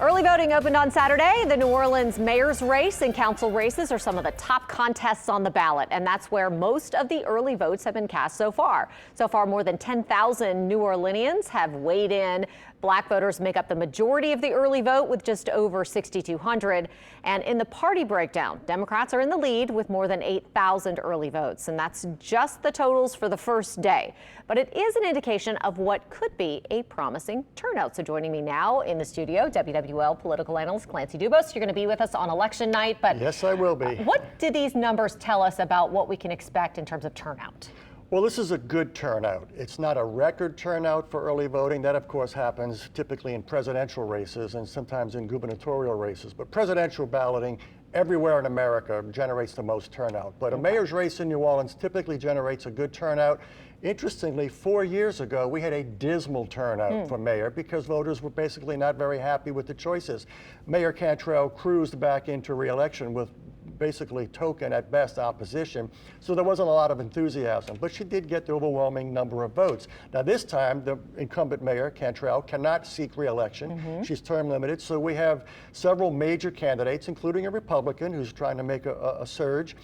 Early voting opened on Saturday. The New Orleans mayor's race and council races are some of the top contests on the ballot, and that's where most of the early votes have been cast so far. So far, more than 10,000 New Orleanians have weighed in. Black voters make up the majority of the early vote with just over 6,200. And in the party breakdown, Democrats are in the lead with more than 8,000 early votes. And that's just the totals for the first day. But it is an indication of what could be a promising turnout. So joining me now in the studio, WWL political analyst Clancy Dubos. You're going to be with us on election night. But yes, I will be. What do these numbers tell us about what we can expect in terms of turnout? Well, this is a good turnout. It's not a record turnout for early voting. That, of course, happens typically in presidential races and sometimes in gubernatorial races. But presidential balloting everywhere in America generates the most turnout. But a mayor's race in New Orleans typically generates a good turnout. Interestingly, 4 years ago, we had a dismal turnout for mayor because voters were basically not very happy with the choices. Mayor Cantrell cruised back into re-election with basically token at best opposition, so there wasn't a lot of enthusiasm, but she did get the overwhelming number of votes. Now this time, the incumbent mayor, Cantrell, cannot seek re-election. She's term limited, so we have several major candidates, including a Republican who's trying to make a surge.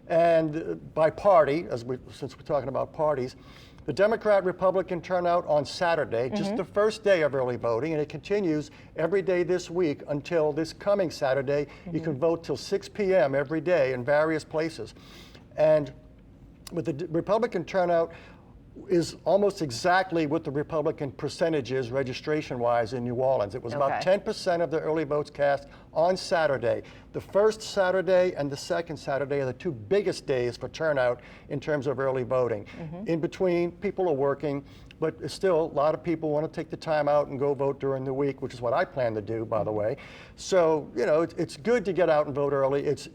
And by party, since we're talking about parties, the Democrat-Republican turnout on Saturday, just the first day of early voting, and it continues every day this week until this coming Saturday. You can vote till 6 p.m. every day in various places. And with the Republican turnout is almost exactly what the Republican percentage is registration-wise in New Orleans. It was about 10% of the early votes cast on Saturday. The first Saturday and the second Saturday are the two biggest days for turnout in terms of early voting. In between, people are working, but still a lot of people want to take the time out and go vote during the week, which is what I plan to do, by the way. So, you know, it's good to get out and vote early. It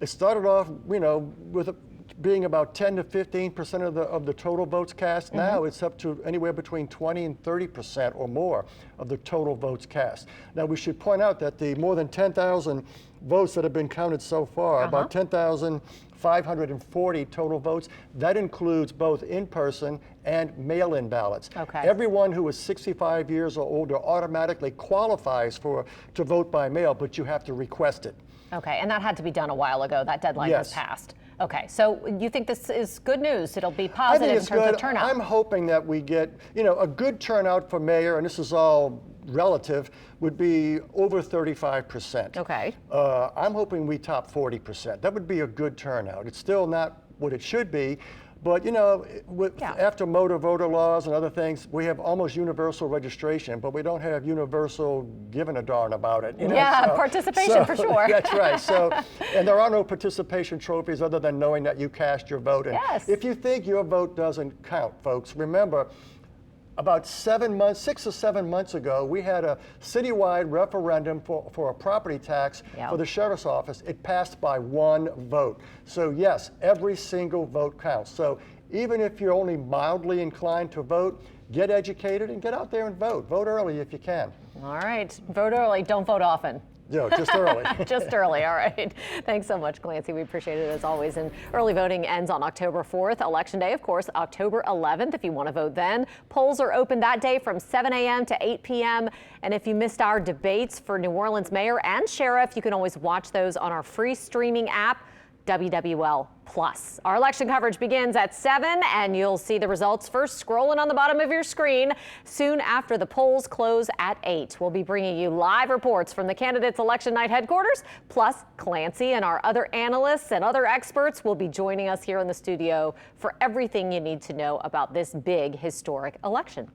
started off, you know, with being about 10 to 15% of the total votes cast. Now it's up to anywhere between 20 and 30% or more of the total votes cast. Now we should point out that the more than 10,000 votes that have been counted so far, about 10,540 total votes, that includes both in-person and mail-in ballots. Everyone who is 65 years or older automatically qualifies to vote by mail, but you have to request it. Okay, and that had to be done a while ago. That deadline was passed. Okay, so you think this is good news? It'll be positive in terms of turnout? I'm hoping that we get, you know, a good turnout for mayor, and this is all relative, would be over 35%. Okay. I'm hoping we top 40%. That would be a good turnout. It's still not what it should be, but, you know, after motor voter laws and other things, we have almost universal registration, but we don't have universal giving a darn about it. You know? Participation for sure. That's right. So, and there are no participation trophies other than knowing that you cast your vote. And if you think your vote doesn't count, folks, remember, about 6 or 7 months ago, we had a citywide referendum for a property tax for the sheriff's office. It passed by 1 vote. So yes, every single vote counts. So even if you're only mildly inclined to vote, get educated and get out there and vote. Vote early if you can. All right, vote early, don't vote often. No, just early. Just early, all right. Thanks so much, Clancy. We appreciate it as always. And early voting ends on October 4th. Election day, of course, October 11th, if you want to vote then. Polls are open that day from 7 a.m. to 8 p.m. And if you missed our debates for New Orleans mayor and sheriff, you can always watch those on our free streaming app, WWL Plus. Our election coverage begins at 7, and you'll see the results first scrolling on the bottom of your screen soon after the polls close at 8. We'll be bringing you live reports from the candidates' election night headquarters, plus Clancy and our other analysts and other experts will be joining us here in the studio for everything you need to know about this big historic election.